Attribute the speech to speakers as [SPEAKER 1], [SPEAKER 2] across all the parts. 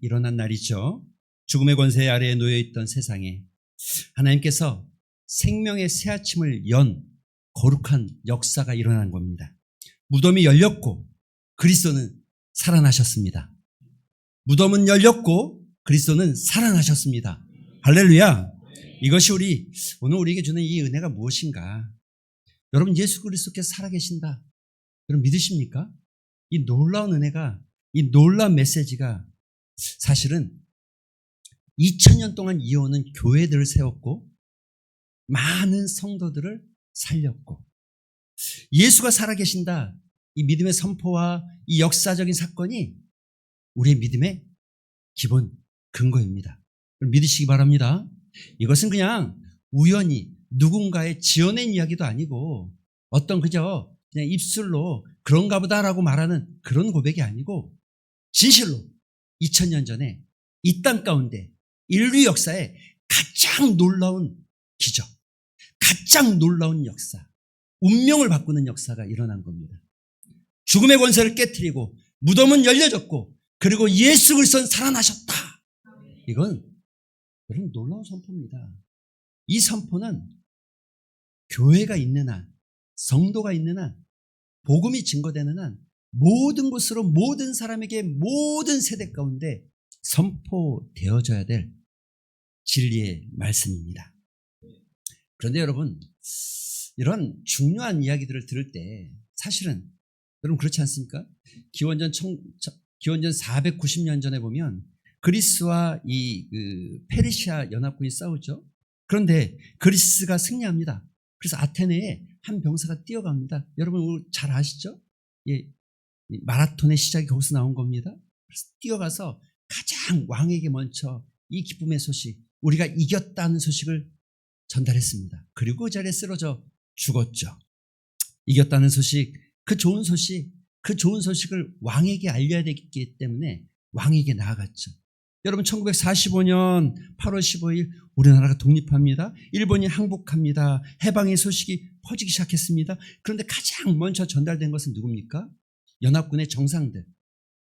[SPEAKER 1] 일어난 날이죠. 죽음의 권세 아래에 놓여있던 세상에 하나님께서 생명의 새 아침을 연 거룩한 역사가 일어난 겁니다. 무덤이 열렸고 그리스도는 살아나셨습니다. 무덤은 열렸고 그리스도는 살아나셨습니다. 할렐루야. 이것이 오늘 우리에게 주는 이 은혜가 무엇인가? 여러분, 예수 그리스도께서 살아계신다. 여러분 믿으십니까? 이 놀라운 은혜가, 이 놀라운 메시지가 사실은 2000년 동안 이어오는 교회들을 세웠고 많은 성도들을 살렸고, 예수가 살아계신다, 이 믿음의 선포와 이 역사적인 사건이 우리의 믿음의 기본 근거입니다. 믿으시기 바랍니다. 이것은 그냥 우연히 누군가의 지어낸 이야기도 아니고 어떤 그냥 입술로 그런가 보다라고 말하는 그런 고백이 아니고 진실로 2000년 전에 이 땅 가운데 인류 역사에 가장 놀라운 기적, 가장 놀라운 역사, 운명을 바꾸는 역사가 일어난 겁니다. 죽음의 권세를 깨트리고 무덤은 열려졌고 그리고 예수 그리스도는 살아나셨다. 이건 여러분 놀라운 선포입니다. 이 선포는 교회가 있는 한, 성도가 있는 한, 복음이 증거되는 한 모든 곳으로 모든 사람에게 모든 세대 가운데 선포되어져야 될 진리의 말씀입니다. 그런데 여러분, 이런 중요한 이야기들을 들을 때 사실은 여러분 그렇지 않습니까? 기원전 490년 전에 보면 그리스와 페르시아 연합군이 싸우죠. 그런데 그리스가 승리합니다. 그래서 아테네에 한 병사가 뛰어갑니다. 여러분 잘 아시죠? 예, 마라톤의 시작이 거기서 나온 겁니다. 그래서 뛰어가서 가장 왕에게 먼저 이 기쁨의 소식, 우리가 이겼다는 소식을 전달했습니다. 그리고 그 자리에 쓰러져 죽었죠. 이겼다는 소식, 그 좋은 소식을 왕에게 알려야 되기 때문에 왕에게 나아갔죠. 여러분 1945년 8월 15일 우리나라가 독립합니다. 일본이 항복합니다. 해방의 소식이 퍼지기 시작했습니다. 그런데 가장 먼저 전달된 것은 누굽니까? 연합군의 정상들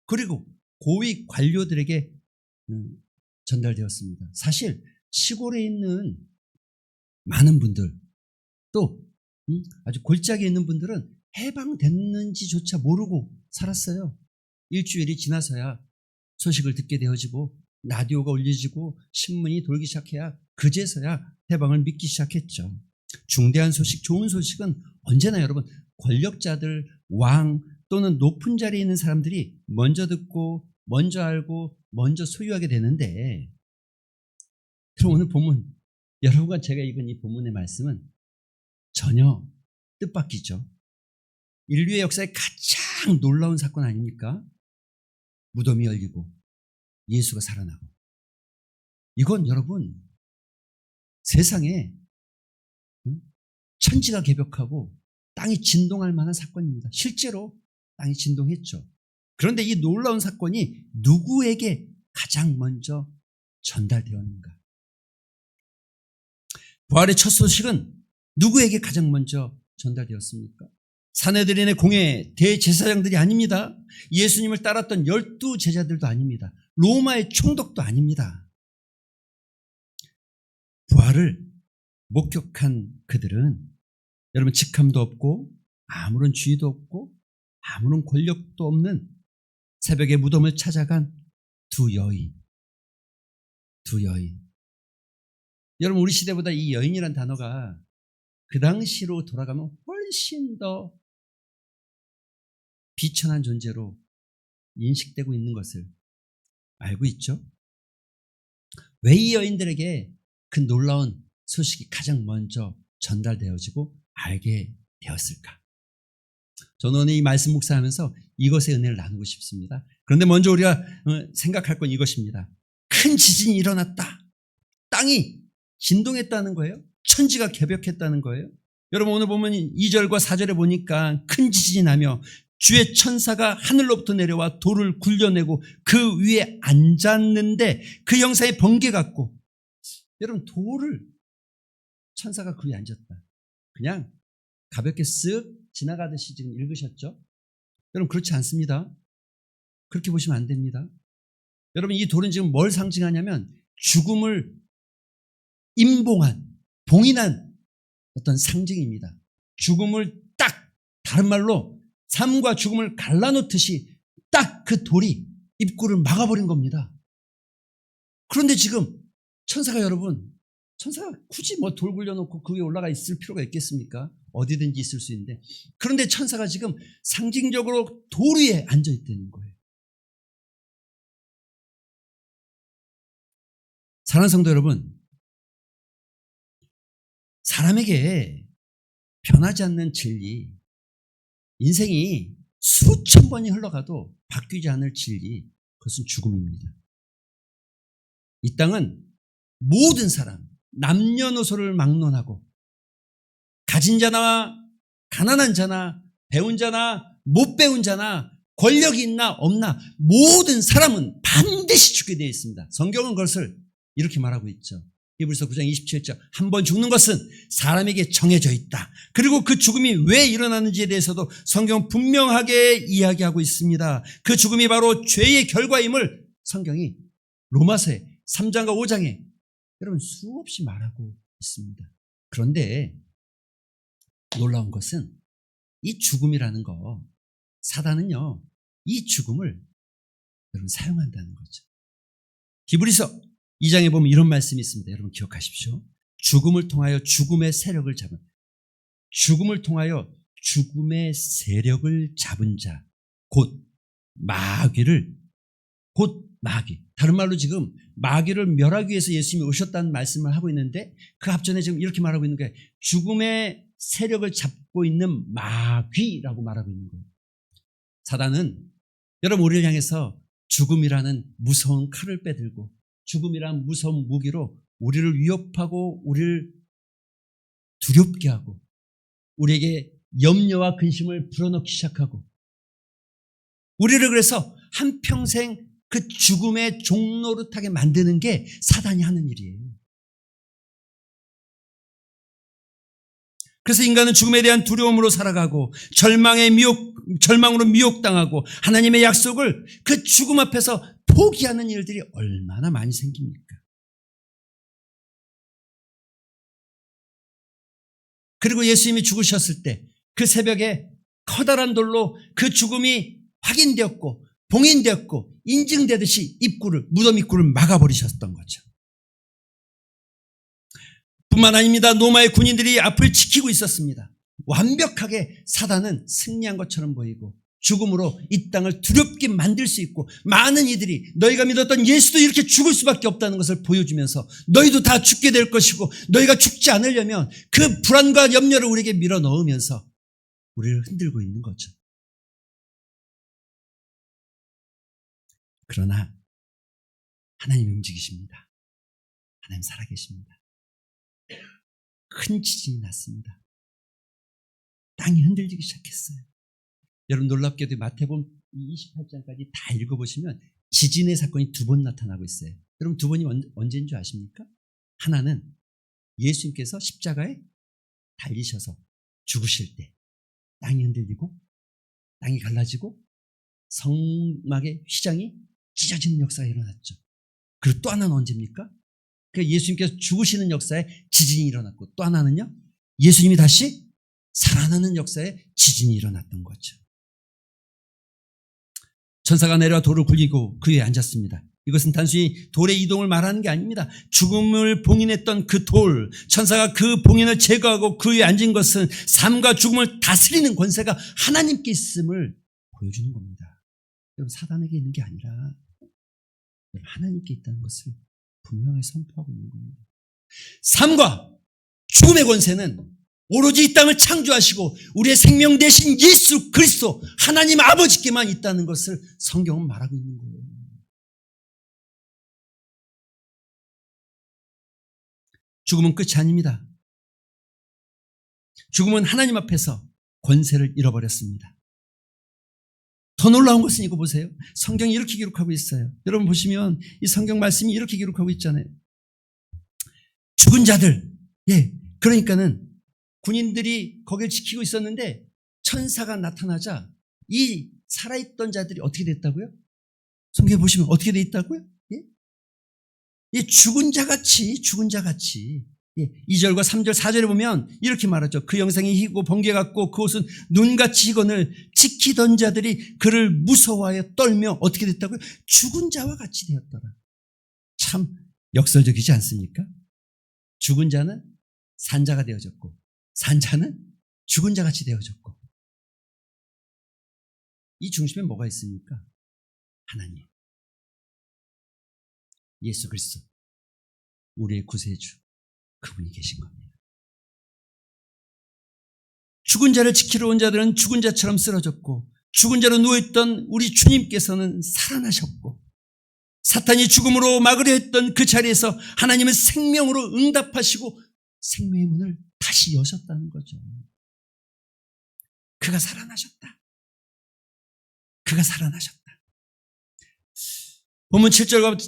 [SPEAKER 1] 그리고 고위 관료들에게 전달되었습니다. 사실 시골에 있는 많은 분들, 또 아주 골짜기에 있는 분들은 해방됐는지조차 모르고 살았어요. 일주일이 지나서야 소식을 듣게 되어지고 라디오가 울려지고 신문이 돌기 시작해야 그제서야 해방을 믿기 시작했죠. 중대한 소식, 좋은 소식은 언제나 여러분 권력자들, 왕 또는 높은 자리에 있는 사람들이 먼저 듣고 먼저 알고 먼저 소유하게 되는데, 그럼 오늘 본문, 여러분과 제가 읽은 이 본문의 말씀은 전혀 뜻밖이죠. 인류의 역사에 가장 놀라운 사건 아닙니까? 무덤이 열리고 예수가 살아나고. 이건 여러분 세상에 천지가 개벽하고 땅이 진동할 만한 사건입니다. 실제로 땅이 진동했죠. 그런데 이 놀라운 사건이 누구에게 가장 먼저 전달되었는가? 부활의 첫 소식은 누구에게 가장 먼저 전달되었습니까? 사내들인의 공회 대제사장들이 아닙니다. 예수님을 따랐던 12 제자들도 아닙니다. 로마의 총독도 아닙니다. 부활을 목격한 그들은 여러분 직함도 없고 아무런 지위도 없고 아무런 권력도 없는 새벽에 무덤을 찾아간 두 여인. 여러분 우리 시대보다 이 여인이란 단어가 그 당시로 돌아가면 훨씬 더 비천한 존재로 인식되고 있는 것을 알고 있죠? 왜 이 여인들에게 그 놀라운 소식이 가장 먼저 전달되어지고 알게 되었을까? 저는 오늘 이 말씀 묵상하면서 이것의 은혜를 나누고 싶습니다. 그런데 먼저 우리가 생각할 건 이것입니다. 큰 지진이 일어났다. 땅이 진동했다는 거예요. 천지가 개벽했다는 거예요. 여러분 오늘 보면 2절과 4절에 보니까 큰 지진이 나며 주의 천사가 하늘로부터 내려와 돌을 굴려내고 그 위에 앉았는데 그 형상이 번개 같고, 여러분 돌을 천사가 그 위에 앉았다. 그냥 가볍게 쓱 지나가듯이 지금 읽으셨죠? 여러분 그렇지 않습니다. 그렇게 보시면 안 됩니다. 여러분, 이 돌은 지금 뭘 상징하냐면 죽음을 봉인한 어떤 상징입니다. 죽음을 딱, 다른 말로 삶과 죽음을 갈라놓듯이 딱 그 돌이 입구를 막아버린 겁니다. 그런데 지금 천사가 굳이 뭐 돌 굴려놓고 그 위에 올라가 있을 필요가 있겠습니까? 어디든지 있을 수 있는데. 그런데 천사가 지금 상징적으로 돌 위에 앉아있다는 거예요. 사랑하는 성도 여러분, 사람에게 변하지 않는 진리, 인생이 수천 번이 흘러가도 바뀌지 않을 진리, 그것은 죽음입니다. 이 땅은 모든 사람, 남녀노소를 막론하고 가진 자나 가난한 자나 배운 자나 못 배운 자나 권력이 있나 없나 모든 사람은 반드시 죽게 되어 있습니다. 성경은 그것을 이렇게 말하고 있죠. 히브리서 9장 27절, 한 번 죽는 것은 사람에게 정해져 있다. 그리고 그 죽음이 왜 일어나는지에 대해서도 성경은 분명하게 이야기하고 있습니다. 그 죽음이 바로 죄의 결과임을 성경이 로마서에 3장과 5장에 여러분 수없이 말하고 있습니다. 그런데 놀라운 것은 이 죽음이라는 거, 사단은요, 이 죽음을 여러분 사용한다는 거죠. 히브리서 2장에 보면 이런 말씀이 있습니다. 여러분 기억하십시오. 죽음을 통하여 죽음의 세력을 잡은 자, 곧 마귀. 다른 말로 지금 마귀를 멸하기 위해서 예수님이 오셨다는 말씀을 하고 있는데 그 앞전에 지금 이렇게 말하고 있는 게 죽음의 세력을 잡고 있는 마귀라고 말하고 있는 거예요. 사단은 여러분 우리를 향해서 죽음이라는 무서운 칼을 빼들고 죽음이라는 무서운 무기로 우리를 위협하고 우리를 두렵게 하고 우리에게 염려와 근심을 불어넣기 시작하고 우리를 그래서 한평생 그 죽음의 종노릇하게 만드는 게 사단이 하는 일이에요. 그래서 인간은 죽음에 대한 두려움으로 살아가고 절망으로 미혹당하고 하나님의 약속을 그 죽음 앞에서 포기하는 일들이 얼마나 많이 생깁니까? 그리고 예수님이 죽으셨을 때 그 새벽에 커다란 돌로 그 죽음이 확인되었고 봉인되었고 인증되듯이 무덤 입구를 막아버리셨던 거죠. 뿐만 아닙니다. 로마의 군인들이 앞을 지키고 있었습니다. 완벽하게 사단은 승리한 것처럼 보이고 죽음으로 이 땅을 두렵게 만들 수 있고 많은 이들이 너희가 믿었던 예수도 이렇게 죽을 수밖에 없다는 것을 보여주면서 너희도 다 죽게 될 것이고 너희가 죽지 않으려면 그 불안과 염려를 우리에게 밀어넣으면서 우리를 흔들고 있는 거죠. 그러나 하나님이 움직이십니다. 하나님 살아계십니다. 큰 지진이 났습니다. 땅이 흔들리기 시작했어요. 여러분 놀랍게도 마태복음 28장까지 다 읽어보시면 지진의 사건이 2번 나타나고 있어요. 여러분 2번이 언제인 줄 아십니까? 하나는 예수님께서 십자가에 달리셔서 죽으실 때 땅이 흔들리고 땅이 갈라지고 성막의 휘장이 찢어지는 역사가 일어났죠. 그리고 또 하나는 언제입니까? 그러니까 예수님께서 죽으시는 역사에 지진이 일어났고 또 하나는요, 예수님이 다시 살아나는 역사에 지진이 일어났던 거죠. 천사가 내려와 돌을 굴리고 그 위에 앉았습니다. 이것은 단순히 돌의 이동을 말하는 게 아닙니다. 죽음을 봉인했던 그 돌, 천사가 그 봉인을 제거하고 그 위에 앉은 것은 삶과 죽음을 다스리는 권세가 하나님께 있음을 보여주는 겁니다. 여러분 사단에게 있는 게 아니라 하나님께 있다는 것을 분명히 선포하고 있는 겁니다. 삶과 죽음의 권세는 오로지 이 땅을 창조하시고 우리의 생명 대신 예수 그리스도 하나님 아버지께만 있다는 것을 성경은 말하고 있는 거예요. 죽음은 끝이 아닙니다. 죽음은 하나님 앞에서 권세를 잃어버렸습니다. 더 놀라운 것은 이거 보세요. 성경이 이렇게 기록하고 있어요. 여러분 보시면 이 성경 말씀이 이렇게 기록하고 있잖아요. 죽은 자들, 그러니까는 군인들이 거기를 지키고 있었는데 천사가 나타나자 이 살아있던 자들이 어떻게 됐다고요? 성경에 보시면 어떻게 돼 있다고요? 예? 죽은 자같이. 2절과 3절, 4절에 보면 이렇게 말하죠. 그 영상이 희고 번개 같고 그 옷은 눈같이 희건을 지키던 자들이 그를 무서워하여 떨며 어떻게 됐다고요? 죽은 자와 같이 되었더라. 참 역설적이지 않습니까? 죽은 자는 산자가 되어졌고 산자는 죽은 자같이 되어졌고 이 중심에 뭐가 있습니까? 하나님, 예수 그리스도, 우리의 구세주, 그분이 계신 겁니다. 죽은 자를 지키러 온 자들은 죽은 자처럼 쓰러졌고 죽은 자로 누워있던 우리 주님께서는 살아나셨고 사탄이 죽음으로 막으려 했던 그 자리에서 하나님은 생명으로 응답하시고 생명의 문을 다시 여셨다는 거죠. 그가 살아나셨다. 그가 살아나셨다. 본문 7절과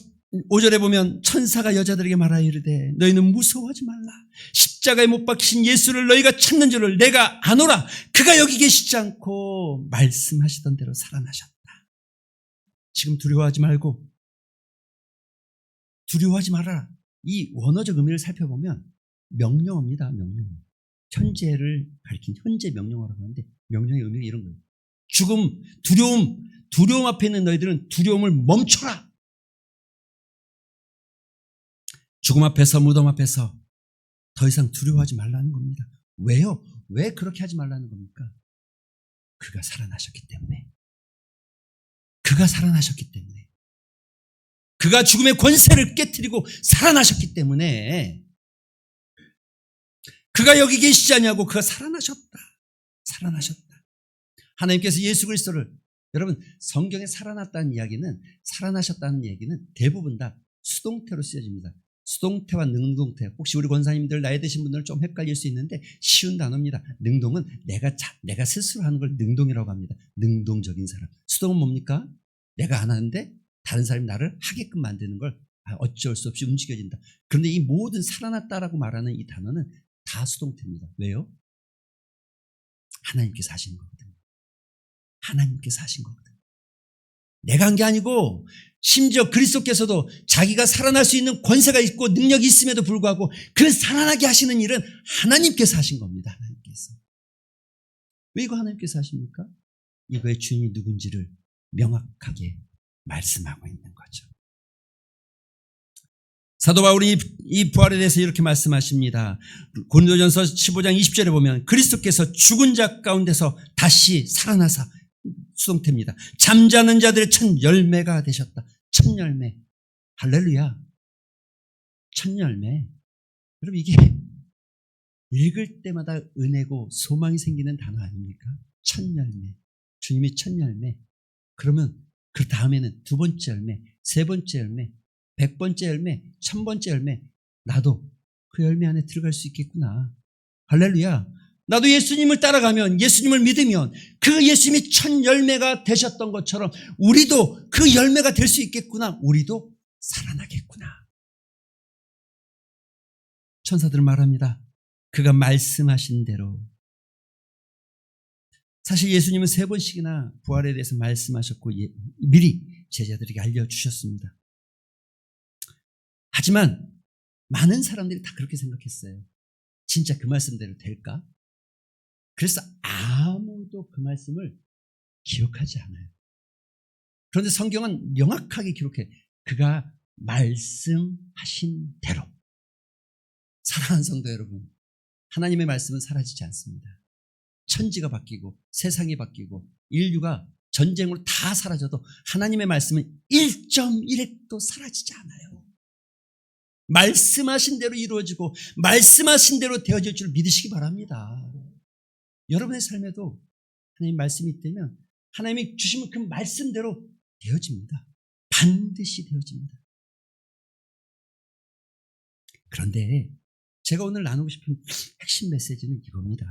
[SPEAKER 1] 5절에 보면 천사가 여자들에게 말하여 이르되 너희는 무서워하지 말라. 십자가에 못 박히신 예수를 너희가 찾는 줄을 내가 아노라. 그가 여기 계시지 않고 말씀하시던 대로 살아나셨다. 지금 두려워하지 말고 두려워하지 말아라. 이 원어적 의미를 살펴보면 명령어입니다. 명령어. 현재를 가리킨 현재 명령어라고 하는데 명령의 의미가 이런 거예요. 죽음, 두려움 앞에 있는 너희들은 두려움을 멈춰라. 죽음 앞에서 무덤 앞에서 더 이상 두려워하지 말라는 겁니다. 왜요? 왜 그렇게 하지 말라는 겁니까? 그가 살아나셨기 때문에. 그가 살아나셨기 때문에. 그가 죽음의 권세를 깨트리고 살아나셨기 때문에 그가 여기 계시지 않냐고 그가 살아나셨다. 하나님께서 예수 그리스도를 여러분 성경에 살아났다는 이야기는 살아나셨다는 얘기는 대부분 다 수동태로 쓰여집니다. 수동태와 능동태. 혹시 우리 권사님들 나이 드신 분들은 좀 헷갈릴 수 있는데 쉬운 단어입니다. 능동은 내가 스스로 하는 걸 능동이라고 합니다. 능동적인 사람. 수동은 뭡니까? 내가 안 하는데 다른 사람이 나를 하게끔 만드는 걸 어쩔 수 없이 움직여진다. 그런데 이 모든 살아났다라고 말하는 이 단어는 다 수동태입니다. 왜요? 하나님께서 하시는 거거든요. 하나님께서 하신 거거든요. 내가 한 게 아니고 심지어 그리스도께서도 자기가 살아날 수 있는 권세가 있고 능력이 있음에도 불구하고 그 살아나게 하시는 일은 하나님께서 하신 겁니다. 하나님께서. 왜 이거 하나님께서 하십니까? 이거의 주인이 누군지를 명확하게 말씀하고 있는 거죠. 사도 바울이 이 부활에 대해서 이렇게 말씀하십니다. 고린도전서 15장 20절에 보면 그리스도께서 죽은 자 가운데서 다시 살아나사 수동태입니다. 잠자는 자들의 첫 열매가 되셨다. 첫 열매. 할렐루야. 첫 열매. 여러분 이게 읽을 때마다 은혜고 소망이 생기는 단어 아닙니까? 첫 열매. 주님이 첫 열매. 그러면 그 다음에는 두 번째 열매, 세 번째 열매, 100번째 열매, 1000번째 열매. 나도 그 열매 안에 들어갈 수 있겠구나. 할렐루야. 나도 예수님을 따라가면, 예수님을 믿으면 그 예수님이 첫 열매가 되셨던 것처럼 우리도 그 열매가 될 수 있겠구나. 우리도 살아나겠구나. 천사들은 말합니다. 그가 말씀하신 대로. 사실 예수님은 3번씩이나 부활에 대해서 말씀하셨고 미리 제자들에게 알려주셨습니다. 하지만 많은 사람들이 다 그렇게 생각했어요. 진짜 그 말씀대로 될까? 그래서 아무도 그 말씀을 기억하지 않아요. 그런데 성경은 명확하게 기록해. 그가 말씀하신 대로. 사랑하는 성도 여러분, 하나님의 말씀은 사라지지 않습니다. 천지가 바뀌고 세상이 바뀌고 인류가 전쟁으로 다 사라져도 하나님의 말씀은 1.1핵도 사라지지 않아요. 말씀하신 대로 이루어지고 말씀하신 대로 되어질 줄 믿으시기 바랍니다. 여러분의 삶에도 하나님 말씀이 있다면 하나님이 주시면 그 말씀대로 되어집니다. 반드시 되어집니다. 그런데 제가 오늘 나누고 싶은 핵심 메시지는 이겁니다.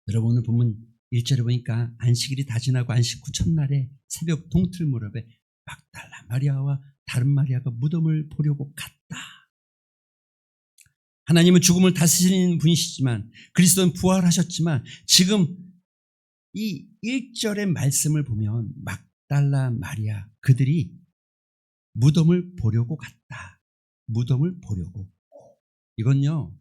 [SPEAKER 1] 여러분 오늘 본문 1절에 보니까 안식일이 다 지나고 안식 후 첫날에 새벽 동틀 무렵에 막달라 마리아와 다른 마리아가 무덤을 보려고 갔다. 하나님은 죽음을 다스리는 분이시지만 그리스도는 부활하셨지만 지금 이 1절의 말씀을 보면 막달라 마리아 그들이 무덤을 보려고 갔다. 무덤을 보려고. 이건요,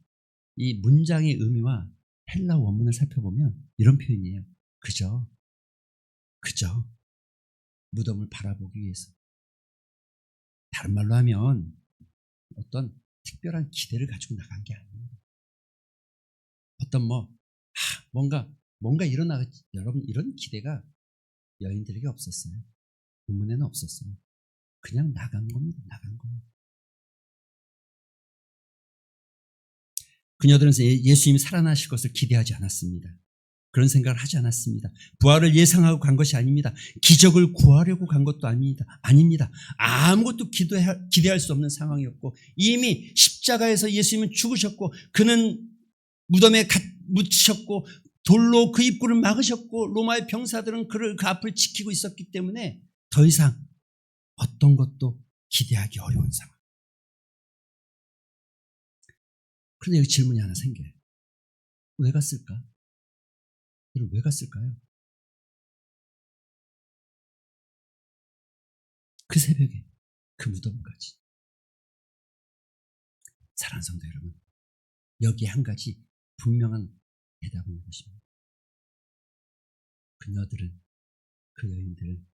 [SPEAKER 1] 이 문장의 의미와 헬라 원문을 살펴보면 이런 표현이에요. 그저 무덤을 바라보기 위해서. 다른 말로 하면 어떤 특별한 기대를 가지고 나간 게 아니에요. 어떤 뭔가 일어나겠지. 여러분, 이런 기대가 여인들에게 없었어요. 본문에는 없었어요. 그냥 나간 겁니다. 나간 겁니다. 그녀들은 예수님이 살아나실 것을 기대하지 않았습니다. 그런 생각을 하지 않았습니다. 부활을 예상하고 간 것이 아닙니다. 기적을 구하려고 간 것도 아닙니다. 아무것도 기대할 수 없는 상황이었고, 이미 십자가에서 예수님은 죽으셨고, 그는 무덤에 묻히셨고, 돌로 그 입구를 막으셨고, 로마의 병사들은 그 앞을 지키고 있었기 때문에 더 이상 어떤 것도 기대하기 어려운 상황. 그런데 여기 질문이 하나 생겨요. 왜 갔을까? 왜 갔을까요? 그 새벽에 그 무덤까지. 사랑하는 성도 여러분, 여기에 한 가지 분명한 대답이 있는 것입니다. 그녀들은, 그 여인들은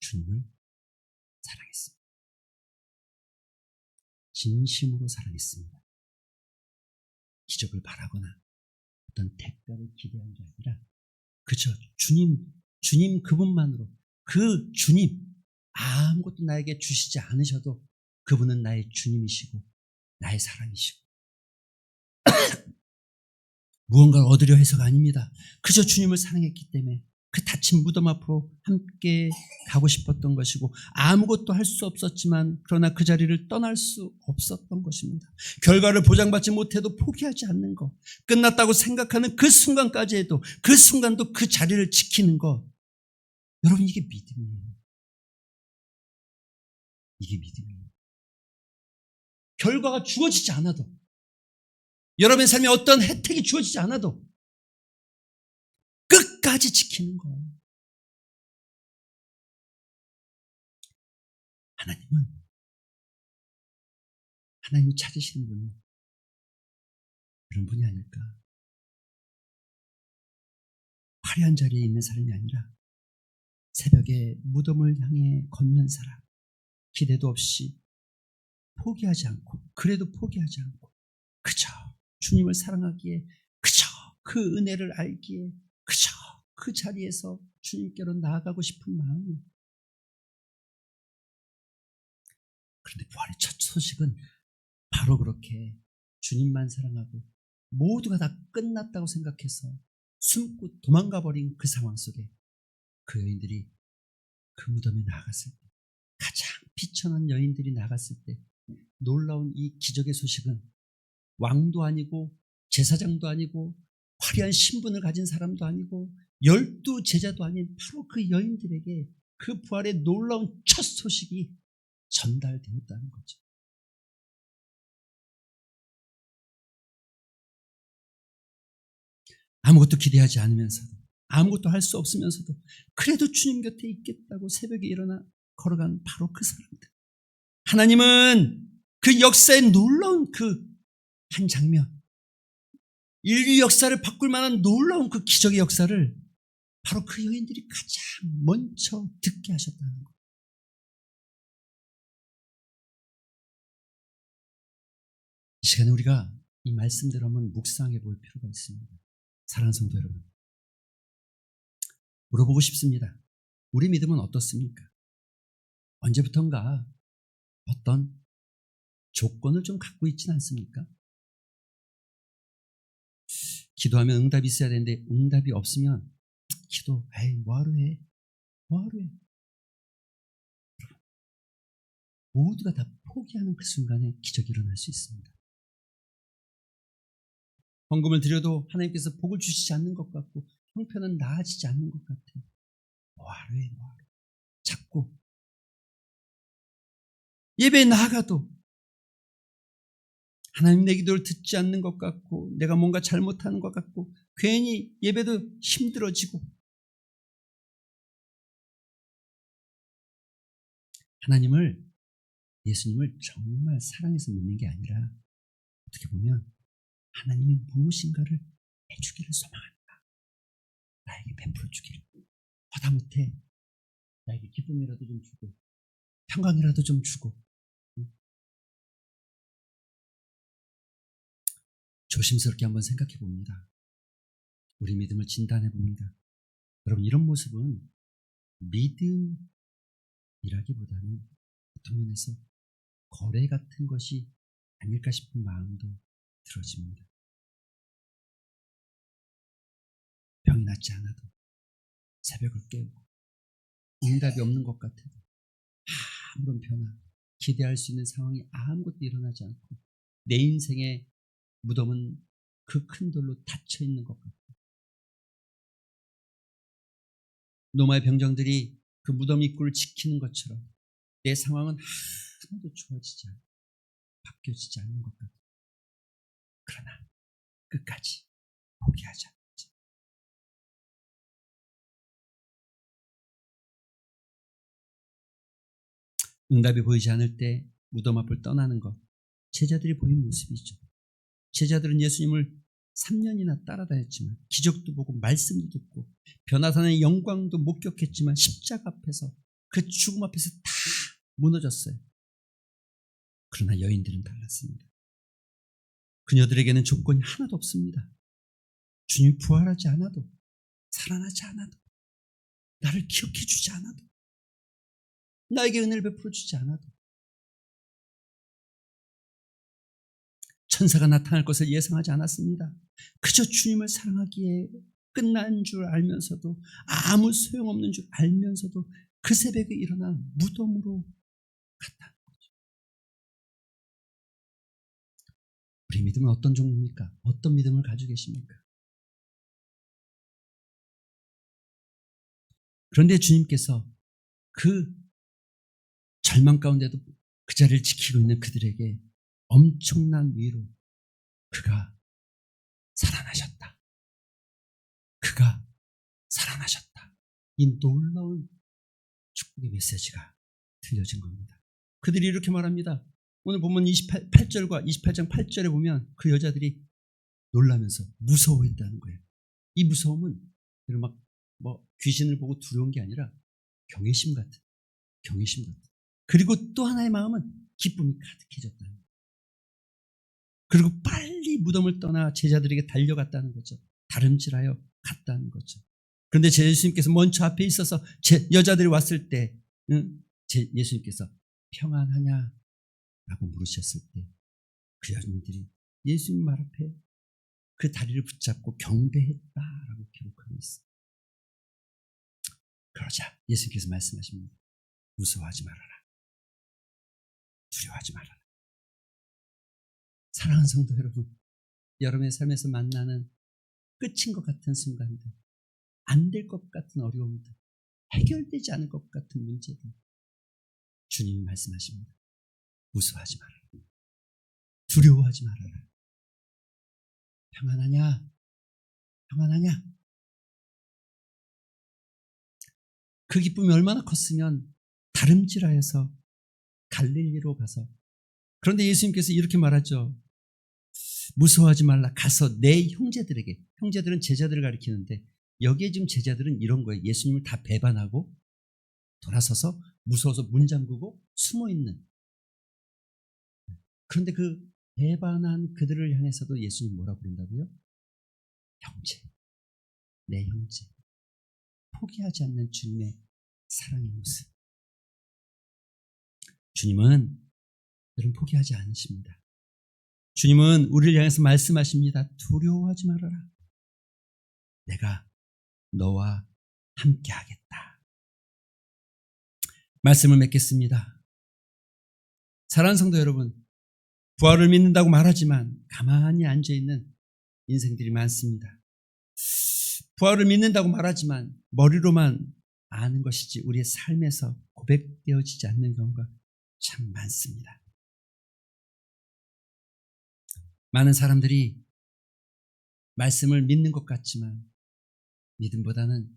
[SPEAKER 1] 주님을 사랑했습니다. 진심으로 사랑했습니다. 기적을 바라거나 어떤 대가를 기대한 게 아니라 그저 주님 그분만으로, 그 주님 아무것도 나에게 주시지 않으셔도 그분은 나의 주님이시고 나의 사랑이시고 무언가를 얻으려 해서가 아닙니다. 그저 주님을 사랑했기 때문에 그 닫힌 무덤 앞으로 함께 가고 싶었던 것이고, 아무것도 할 수 없었지만 그러나 그 자리를 떠날 수 없었던 것입니다. 결과를 보장받지 못해도 포기하지 않는 것, 끝났다고 생각하는 그 순간까지 해도 그 순간도 그 자리를 지키는 것, 여러분, 이게 믿음이에요. 이게 믿음이에요. 결과가 주어지지 않아도, 여러분의 삶에 어떤 혜택이 주어지지 않아도 끝까지 지키는 거예요. 하나님이 찾으시는 분은 그런 분이 아닐까. 화려한 자리에 있는 사람이 아니라 새벽에 무덤을 향해 걷는 사람, 기대도 없이 포기하지 않고, 그래도 포기하지 않고, 그저 주님을 사랑하기에, 그저 그 은혜를 알기에, 그저 그 자리에서 주님께로 나아가고 싶은 마음이. 그런데 부활의 첫 소식은 바로 그렇게 주님만 사랑하고 모두가 다 끝났다고 생각해서 숨고 도망가 버린 그 상황 속에 그 여인들이 그 무덤에 나갔을 때, 가장 비천한 여인들이 나갔을 때 놀라운 이 기적의 소식은 왕도 아니고 제사장도 아니고 화려한 신분을 가진 사람도 아니고 12 제자도 아닌 바로 그 여인들에게 그 부활의 놀라운 첫 소식이 전달되었다는 거죠. 아무것도 기대하지 않으면서도, 아무것도 할 수 없으면서도 그래도 주님 곁에 있겠다고 새벽에 일어나 걸어간 바로 그 사람들. 하나님은 그 역사의 놀라운 그 한 장면, 인류 역사를 바꿀 만한 놀라운 그 기적의 역사를 바로 그 여인들이 가장 먼저 듣게 하셨다는 것. 이 시간에 우리가 이 말씀대로 한번 묵상해 볼 필요가 있습니다. 사랑하는 성도 여러분, 물어보고 싶습니다. 우리 믿음은 어떻습니까? 언제부턴가 어떤 조건을 좀 갖고 있지는 않습니까? 기도하면 응답이 있어야 되는데 응답이 없으면 뭐하러 해? 모두가 다 포기하는 그 순간에 기적이 일어날 수 있습니다. 헌금을 드려도 하나님께서 복을 주시지 않는 것 같고 형편은 나아지지 않는 것 같아요. 뭐하러 해? 자꾸 예배에 나아가도 하나님 내 기도를 듣지 않는 것 같고 내가 뭔가 잘못하는 것 같고 괜히 예배도 힘들어지고 예수님을 정말 사랑해서 믿는 게 아니라 어떻게 보면 하나님이 무엇인가를 해주기를 소망한다. 나에게 베풀어 주기를. 하다못해 나에게 기쁨이라도 좀 주고 평강이라도 좀 주고. 조심스럽게 한번 생각해 봅니다. 우리 믿음을 진단해 봅니다. 여러분, 이런 모습은 믿음이라기보다는 어떤 면에서 거래 같은 것이 아닐까 싶은 마음도 들어집니다. 병이 낫지 않아도 새벽을 깨우고 응답이 없는 것 같아도 아무런 변화, 기대할 수 있는 상황이 아무것도 일어나지 않고 내 인생의 무덤은 그 큰 돌로 닫혀 있는 것 같고, 로마의 병정들이 그 무덤 입구를 지키는 것처럼 내 상황은 하나도 좋아지지 않고 바뀌어지지 않는 것 같고, 그러나 끝까지 포기하지 않지. 응답이 보이지 않을 때 무덤 앞을 떠나는 것, 제자들이 보인 모습이죠. 제자들은 예수님을 3년이나 따라다녔지만 기적도 보고 말씀도 듣고 변화산의 영광도 목격했지만 십자가 앞에서, 그 죽음 앞에서 다 무너졌어요. 그러나 여인들은 달랐습니다. 그녀들에게는 조건이 하나도 없습니다. 주님이 부활하지 않아도, 살아나지 않아도, 나를 기억해 주지 않아도, 나에게 은혜를 베풀어 주지 않아도, 천사가 나타날 것을 예상하지 않았습니다. 그저 주님을 사랑하기에 끝난 줄 알면서도, 아무 소용없는 줄 알면서도 그 새벽에 일어나 무덤으로 갔다는 거죠. 우리 믿음은 어떤 종류입니까? 어떤 믿음을 가지고 계십니까? 그런데 주님께서 그 절망 가운데도 그 자리를 지키고 있는 그들에게 엄청난 위로, 그가 살아나셨다, 그가 살아나셨다, 이 놀라운 축복의 메시지가 들려진 겁니다. 그들이 이렇게 말합니다. 오늘 보면 28절과 28장 8절에 보면 그 여자들이 놀라면서 무서워했다는 거예요. 이 무서움은 막 귀신을 보고 두려운 게 아니라 경외심 같은. 그리고 또 하나의 마음은 기쁨이 가득해졌다는 거예요. 그리고 빨리 무덤을 떠나 제자들에게 달려갔다는 거죠. 다름질하여 갔다는 거죠. 그런데 예수님께서 먼저 앞에 있어서 여자들이 왔을 때 예수님께서 평안하냐? 라고 물으셨을 때 그 여인들이 예수님 말 앞에 그 다리를 붙잡고 경배했다라고 기록하고 있어요. 그러자 예수님께서 말씀하십니다. 무서워하지 말아라. 두려워하지 말아라. 사랑하는 성도 여러분, 여러분의 삶에서 만나는 끝인 것 같은 순간들, 안 될 것 같은 어려움들, 해결되지 않을 것 같은 문제들, 주님이 말씀하십니다. 무서워하지 말아라. 두려워하지 말아라. 평안하냐? 평안하냐? 그 기쁨이 얼마나 컸으면 다름질하여서 갈릴리로 가서, 그런데 예수님께서 이렇게 말하죠. 무서워하지 말라. 가서 내 형제들에게, 형제들은 제자들을 가리키는데 여기에 지금 제자들은 이런 거예요. 예수님을 다 배반하고 돌아서서 무서워서 문 잠그고 숨어있는. 그런데 그 배반한 그들을 향해서도 예수님 뭐라고 부른다고요? 형제, 내 형제. 포기하지 않는 주님의 사랑의 모습. 주님은 여러분 포기하지 않으십니다. 주님은 우리를 향해서 말씀하십니다. 두려워하지 말아라. 내가 너와 함께 하겠다. 말씀을 맺겠습니다. 사랑하는 성도 여러분, 부활을 믿는다고 말하지만 가만히 앉아있는 인생들이 많습니다. 부활을 믿는다고 말하지만 머리로만 아는 것이지 우리의 삶에서 고백되어지지 않는 경우가 참 많습니다. 많은 사람들이 말씀을 믿는 것 같지만 믿음보다는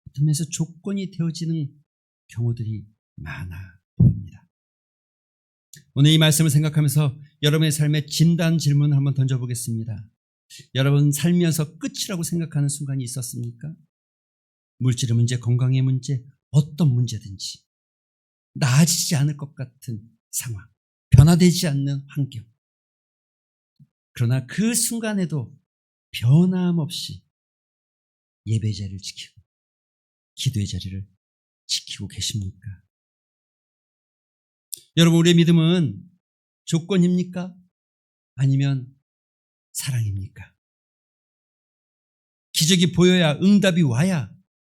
[SPEAKER 1] 어떤 면에서 조건이 되어지는 경우들이 많아 보입니다. 오늘 이 말씀을 생각하면서 여러분의 삶에 진단 질문을 한번 던져보겠습니다. 여러분 살면서 끝이라고 생각하는 순간이 있었습니까? 물질의 문제, 건강의 문제, 어떤 문제든지 나아지지 않을 것 같은 상황, 변화되지 않는 환경. 그러나 그 순간에도 변함없이 예배 자리를 지키고 기도의 자리를 지키고 계십니까? 여러분, 우리의 믿음은 조건입니까? 아니면 사랑입니까? 기적이 보여야, 응답이 와야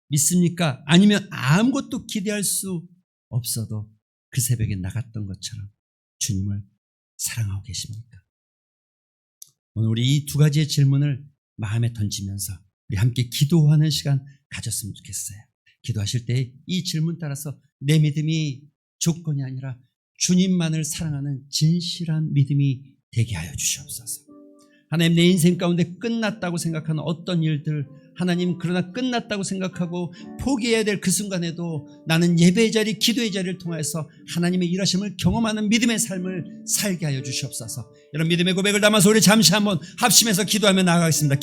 [SPEAKER 1] 믿습니까? 아니면 아무것도 기대할 수 없어도 그 새벽에 나갔던 것처럼 주님을 사랑하고 계십니까? 오늘 우리 이 두 가지의 질문을 마음에 던지면서 우리 함께 기도하는 시간 가졌으면 좋겠어요. 기도하실 때 이 질문 따라서 내 믿음이 조건이 아니라 주님만을 사랑하는 진실한 믿음이 되게 하여 주시옵소서. 하나님, 내 인생 가운데 끝났다고 생각하는 어떤 일들, 하나님, 그러나 끝났다고 생각하고 포기해야 될 그 순간에도 나는 예배의 자리, 기도의 자리를 통해서 하나님의 일하심을 경험하는 믿음의 삶을 살게 하여 주시옵소서. 이런 믿음의 고백을 담아서 우리 잠시 한번 합심해서 기도하며 나아가겠습니다.